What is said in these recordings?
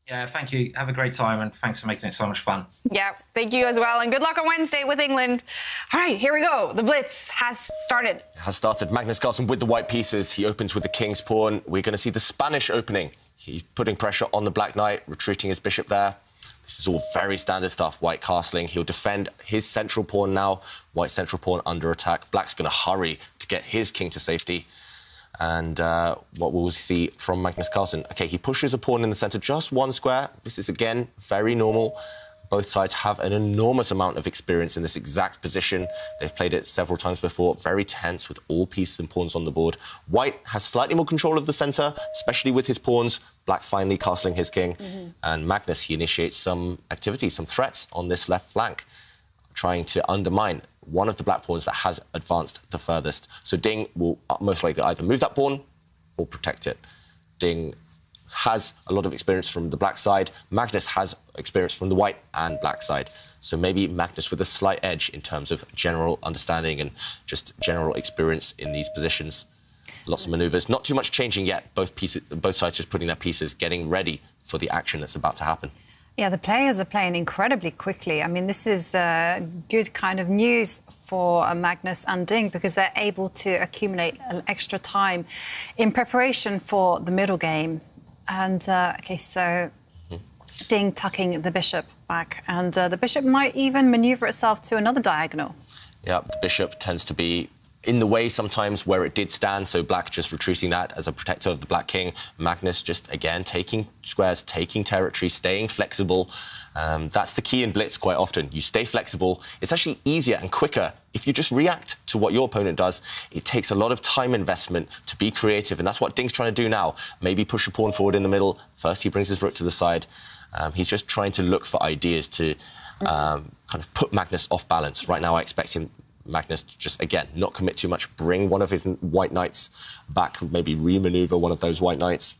Yeah, thank you. Have a great time, and thanks for making it so much fun. Yeah, thank you as well, and good luck on Wednesday with England. All right, here we go. The Blitz has started. It has started. Magnus Carlsen with the white pieces. He opens with the king's pawn. We're going to see the Spanish opening. He's putting pressure on the black knight, retreating his bishop there. This is all very standard stuff. White castling. He'll defend his central pawn now. White central pawn under attack. Black's going to hurry to get his king to safety. And what we'll see from Magnus Carlsen. OK, he pushes a pawn in the centre, just one square. This is, again, very normal. Both sides have an enormous amount of experience in this exact position. They've played it several times before. Very tense with all pieces and pawns on the board. White has slightly more control of the centre, especially with his pawns. Black finally castling his king. And Magnus, he initiates some activity, some threats on this left flank, trying to undermine one of the black pawns that has advanced the furthest. So Ding will most likely either move that pawn or protect it. Ding has a lot of experience from the black side. Magnus has experience from the white and black side. So maybe Magnus with a slight edge in terms of general understanding and just general experience in these positions. Lots of manoeuvres. Not too much changing yet. Both sides just putting their pieces, getting ready for the action that's about to happen. Yeah, the players are playing incredibly quickly. I mean, this is good kind of news for Magnus and Ding because they're able to accumulate an extra time in preparation for the middle game. And, OK, so Ding tucking the bishop back. And the bishop might even manoeuvre itself to another diagonal. Yeah, the bishop tends to be in the way sometimes where it did stand, so black just retreating that as a protector of the black king. Magnus just, again, taking squares, taking territory, staying flexible. That's the key in blitz quite often. You stay flexible. It's actually easier and quicker if you just react to what your opponent does. It takes a lot of time investment to be creative, and that's what Ding's trying to do now. Maybe push a pawn forward in the middle. First, he brings his rook to the side. He's just trying to look for ideas to kind of put Magnus off balance. Right now, I expect him Magnus to just, again, not commit too much, bring one of his white knights back, maybe re-manoeuvre one of those white knights.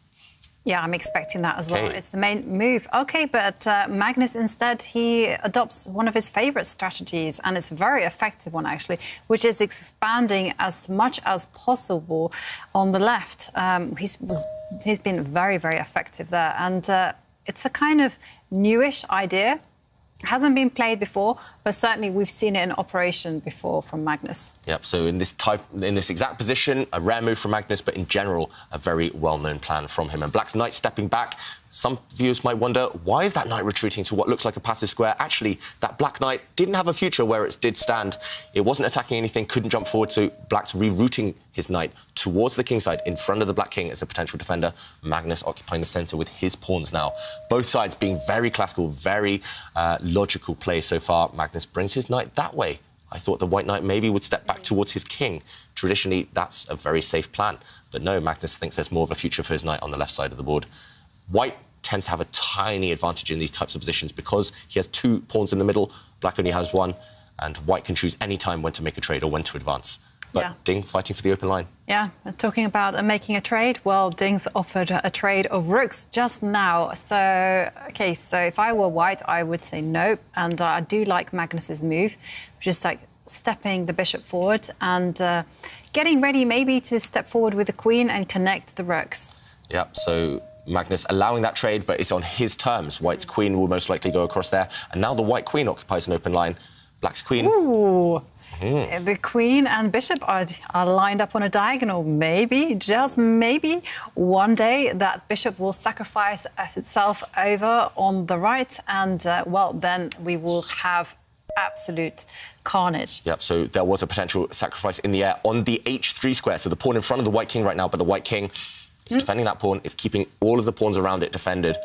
Yeah, I'm expecting that as well. It's the main move. OK, but Magnus, instead, he adopts one of his favourite strategies, and it's a very effective one, actually, which is expanding as much as possible on the left. He's been very, very effective there, and it's a kind of newish idea. It hasn't been played before, but certainly we've seen it in operation before from Magnus. Yep, so in this exact position, a rare move from Magnus, but in general, a very well-known plan from him. And Black's knight stepping back. Some viewers might wonder, why is that knight retreating to what looks like a passive square? Actually, that black knight didn't have a future where it did stand. It wasn't attacking anything, couldn't jump forward, so Black's rerouting his knight towards the king side, in front of the black king as a potential defender. Magnus occupying the centre with his pawns now. Both sides being very classical, very logical play so far. Magnus brings his knight that way. I thought the white knight maybe would step back towards his king. Traditionally, that's a very safe plan. But no, Magnus thinks there's more of a future for his knight on the left side of the board. White tends to have a tiny advantage in these types of positions because he has two pawns in the middle, black only has one, and white can choose any time when to make a trade or when to advance. But Ding fighting for the open line. Yeah, talking about making a trade, well, Ding's offered a trade of rooks just now. So, OK, so if I were white, I would say no. And I do like Magnus's move, just like stepping the bishop forward and getting ready maybe to step forward with the queen and connect the rooks. Yeah, so Magnus allowing that trade, but it's on his terms. White's queen will most likely go across there. And now the white queen occupies an open line. Black's queen... Ooh. The queen and bishop are lined up on a diagonal. Maybe, just maybe, one day that bishop will sacrifice itself over on the right and, well, then we will have absolute carnage. Yep, so there was a potential sacrifice in the air on the h3 square. So the pawn in front of the white king right now, but the white king is defending that pawn. It's keeping all of the pawns around it defended.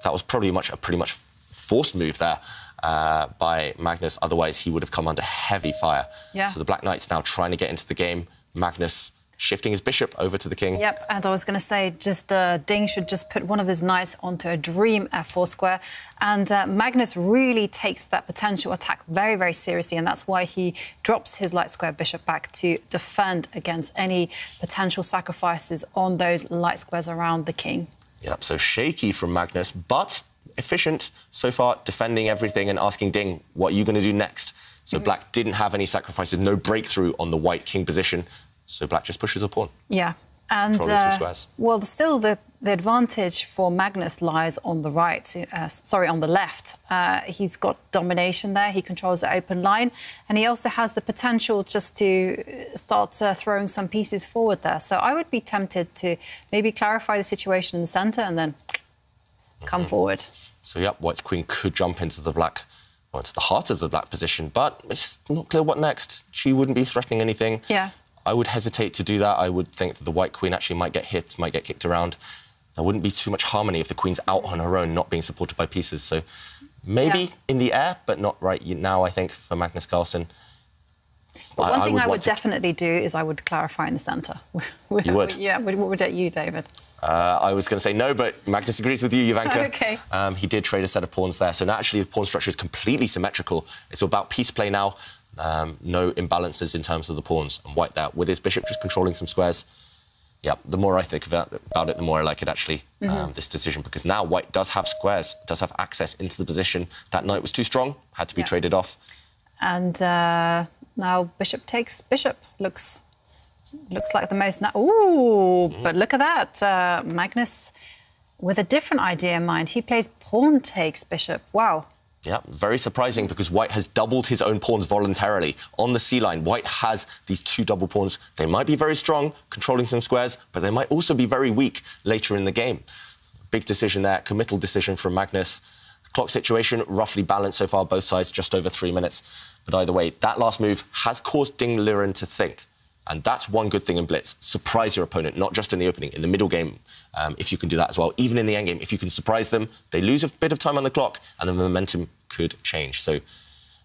That was probably a pretty much forced move there. By Magnus, otherwise he would have come under heavy fire. Yeah. So the black knight's now trying to get into the game. Magnus shifting his bishop over to the king. Yep, and I was going to say, just Ding should just put one of his knights onto a dream f4 square. And Magnus really takes that potential attack very, very seriously, and that's why he drops his light square bishop back to defend against any potential sacrifices on those light squares around the king. Yep, so shaky from Magnus, but efficient so far, defending everything and asking Ding, what are you going to do next? So black didn't have any sacrifices, no breakthrough on the white king position, so black just pushes a pawn. Yeah, And, controlling some squares. well, still the advantage for Magnus lies on the right, on the left. He's got domination there. He controls the open line. And he also has the potential just to start throwing some pieces forward there. So I would be tempted to maybe clarify the situation in the centre and then come forward. So, yeah, white's queen could jump into the black, well, into the heart of the black position, but it's not clear what next. She wouldn't be threatening anything. Yeah. I would hesitate to do that. I would think that the white queen actually might get hit, might get kicked around. There wouldn't be too much harmony if the queen's out on her own, not being supported by pieces. So maybe in the air, but not right now, I think, for Magnus Carlsen. But one thing I would definitely do is I would clarify in the centre. You would? Yeah. What would you, David? I was going to say no, but Magnus agrees with you, Ivanka. OK. He did trade a set of pawns there. So now actually the pawn structure is completely symmetrical. It's all about piece play now. No imbalances in terms of the pawns. And white there, with his bishop just controlling some squares. Yeah, the more I think about it, the more I like it, actually, this decision. Because now white does have squares, does have access into the position. That knight was too strong, had to be traded off. And now bishop takes bishop. Looks like the most... Ooh, but look at that. Magnus, with a different idea in mind. He plays pawn takes bishop. Wow. Yeah, very surprising because white has doubled his own pawns voluntarily. On the c-line, white has these two double pawns. They might be very strong, controlling some squares, but they might also be very weak later in the game. Big decision there, committal decision from Magnus. Clock situation, roughly balanced so far, both sides, just over 3 minutes. But either way, that last move has caused Ding Liren to think. And that's one good thing in Blitz. Surprise your opponent, not just in the opening, in the middle game, if you can do that as well. Even in the endgame, if you can surprise them, they lose a bit of time on the clock and the momentum could change. So,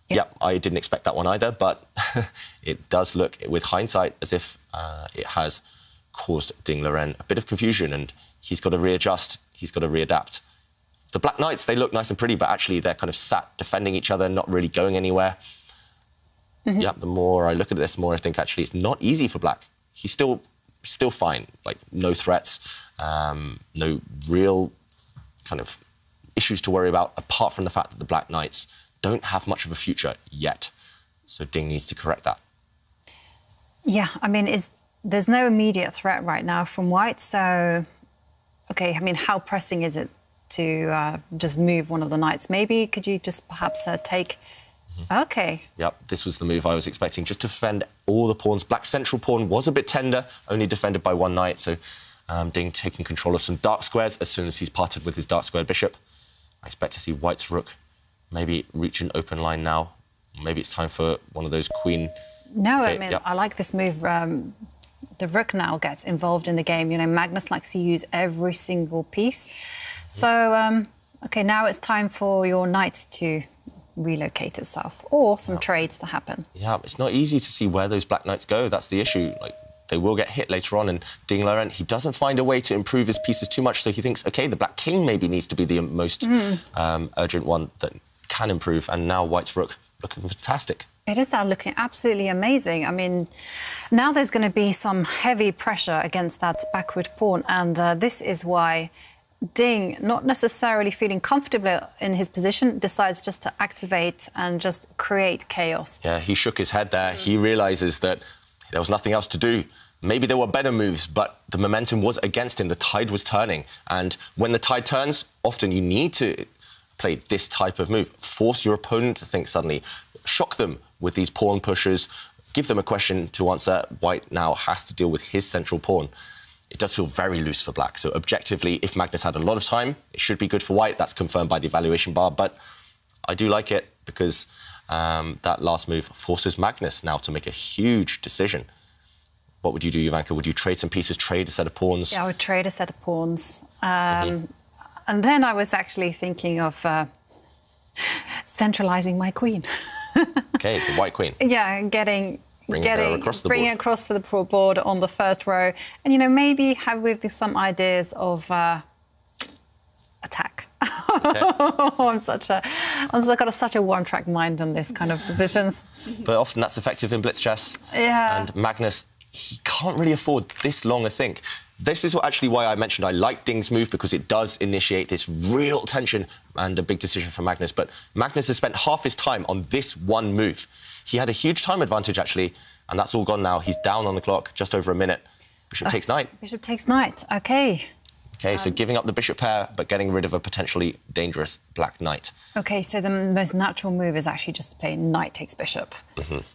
yeah, I didn't expect that one either, but it does look, with hindsight, as if it has caused Ding Liren a bit of confusion and he's got to readjust, he's got to readapt. The Black Knights, they look nice and pretty, but actually they're kind of sat defending each other, not really going anywhere. Yeah, the more I look at this, the more I think actually it's not easy for Black. He's still fine, like no threats, no real kind of issues to worry about, apart from the fact that the Black Knights don't have much of a future yet. So Ding needs to correct that. Yeah, I mean, there's no immediate threat right now from white, so, OK, I mean, how pressing is it to just move one of the knights? Maybe could you just perhaps take... OK. Yep, this was the move I was expecting, just to defend all the pawns. Black's central pawn was a bit tender, only defended by one knight, so Ding taking control of some dark squares as soon as he's parted with his dark squared bishop. I expect to see white's rook maybe reach an open line now. Maybe it's time for one of those queen... No, I mean, I like this move. The rook now gets involved in the game. You know, Magnus likes to use every single piece. So, OK, now it's time for your knight to relocate itself, or some trades to happen. Yeah, it's not easy to see where those Black Knights go. That's the issue. Like, they will get hit later on, and Ding Liren, he doesn't find a way to improve his pieces too much, so he thinks, OK, the Black King maybe needs to be the most urgent one that can improve, and now white's rook looking fantastic. It is now looking absolutely amazing. I mean, now there's going to be some heavy pressure against that backward pawn, and this is why Ding, not necessarily feeling comfortable in his position, decides just to activate and just create chaos. Yeah, he shook his head there. He realises that there was nothing else to do. Maybe there were better moves, but the momentum was against him. The tide was turning. And when the tide turns, often you need to play this type of move. Force your opponent to think suddenly. Shock them with these pawn pushes. Give them a question to answer. White now has to deal with his central pawn. It does feel very loose for Black. So objectively, if Magnus had a lot of time, it should be good for white. That's confirmed by the evaluation bar. But I do like it because that last move forces Magnus now to make a huge decision. What would you do, Ivanka? Would you trade some pieces, trade a set of pawns? Yeah, I would trade a set of pawns. And then I was actually thinking of centralising my queen. OK, the white queen. Yeah, bringing it across to the board on the first row, and you know, maybe have with some ideas of attack. Okay. I've got such a one-track mind on this kind of positions. But often that's effective in blitz chess. Yeah. And Magnus, he can't really afford this long a think. This is actually why I mentioned I like Ding's move, because it does initiate this real tension and a big decision for Magnus. But Magnus has spent half his time on this one move. He had a huge time advantage, actually, and that's all gone now. He's down on the clock, just over a minute. Bishop takes knight. Bishop takes knight. OK. OK, so giving up the bishop pair, but getting rid of a potentially dangerous black knight. OK, so the most natural move is actually just to play knight takes bishop.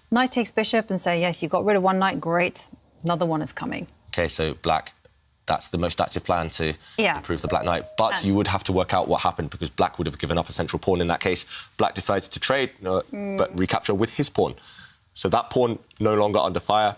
Knight takes bishop and say, yes, you got rid of one knight, great. Another one is coming. OK, so black, that's the most active plan to improve the black knight. But you would have to work out what happened, because black would have given up a central pawn in that case. Black decides to trade, but recapture with his pawn. So that pawn no longer under fire.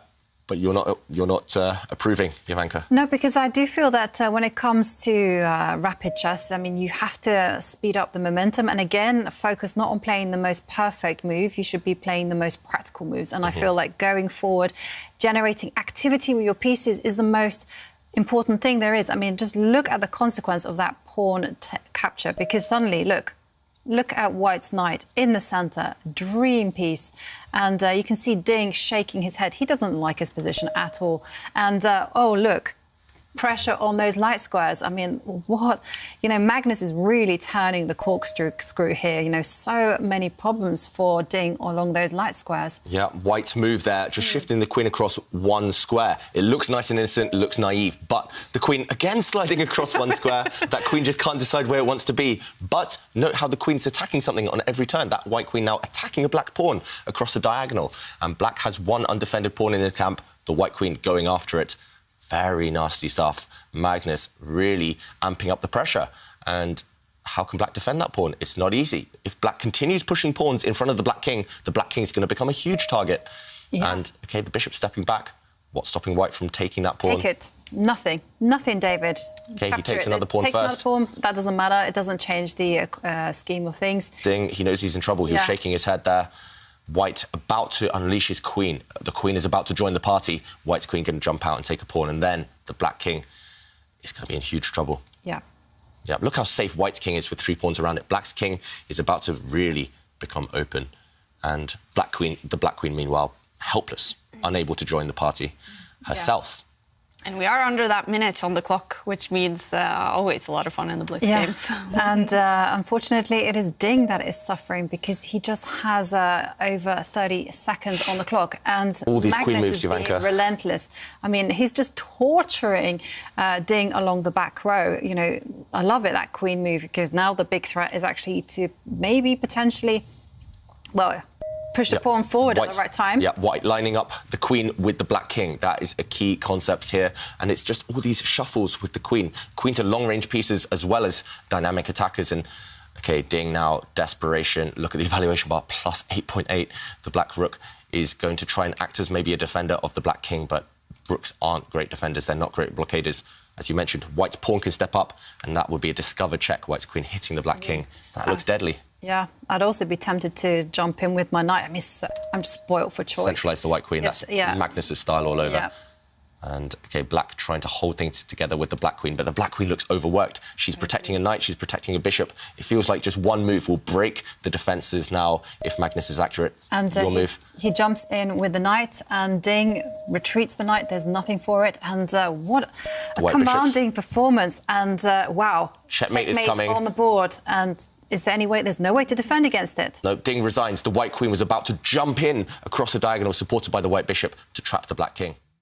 But you're not approving, Jovanka. No, because I do feel that when it comes to rapid chess, I mean, you have to speed up the momentum. And again, focus not on playing the most perfect move. You should be playing the most practical moves. And I feel like going forward, generating activity with your pieces is the most important thing there is. I mean, just look at the consequence of that pawn capture, because suddenly, look at White's knight in the centre, dream piece. And you can see Ding shaking his head. He doesn't like his position at all. And, oh, look, pressure on those light squares. I mean, what? You know, Magnus is really turning the corkscrew here. You know, so many problems for Ding along those light squares. Yeah, White's move there, just shifting the queen across one square. It looks nice and innocent, it looks naive, but the queen again sliding across one square. That queen just can't decide where it wants to be. But note how the queen's attacking something on every turn. That white queen now attacking a black pawn across a diagonal. And black has one undefended pawn in his camp, the white queen going after it. Very nasty stuff. Magnus really amping up the pressure. And how can black defend that pawn? It's not easy. If black continues pushing pawns in front of the black king is going to become a huge target. Yeah. And, OK, the bishop stepping back. What's stopping white from taking that pawn? Take it. Nothing. Nothing, David. OK, he takes another pawn first. Takes another pawn. That doesn't matter. It doesn't change the scheme of things. Ding, he knows he's in trouble. He was shaking his head there. White about to unleash his queen. The queen is about to join the party. White's queen can jump out and take a pawn, and then the black king is going to be in huge trouble. Yeah. Yeah, look how safe White's king is with 3 pawns around it. Black's king is about to really become open. And the black queen, meanwhile, helpless, unable to join the party herself. And we are under that minute on the clock, which means always a lot of fun in the Blitz games. And unfortunately, it is Ding that is suffering, because he just has over 30 seconds on the clock. And all these Magnus queen moves, is being Jovanka. Relentless. I mean, he's just torturing Ding along the back row. You know, I love it, that queen move, because now the big threat is actually to maybe potentially, well, push the pawn forward at the right time. Yeah, White lining up the queen with the black king. That is a key concept here. And it's just all these shuffles with the queen. Queens are long-range pieces as well as dynamic attackers. And, OK, Ding now, desperation. Look at the evaluation bar, plus 8.8. The black rook is going to try and act as maybe a defender of the black king, but rooks aren't great defenders. They're not great blockaders. As you mentioned, White's pawn can step up, and that would be a discovered check. White's queen hitting the black king. That looks deadly. Yeah, I'd also be tempted to jump in with my knight. I mean, I'm just spoiled for choice. Centralise the white queen. That's Magnus's style all over. Yeah. And, OK, black trying to hold things together with the black queen, but the black queen looks overworked. She's protecting a knight, she's protecting a bishop. It feels like just one move will break the defences now if Magnus is accurate. And your move. He jumps in with the knight, and Ding retreats the knight. There's nothing for it. And what a commanding performance. And, wow. Checkmate is coming. On the board. And is there any way? There's no way to defend against it. No, Ding resigns. The white queen was about to jump in across the diagonal, supported by the white bishop, to trap the black king.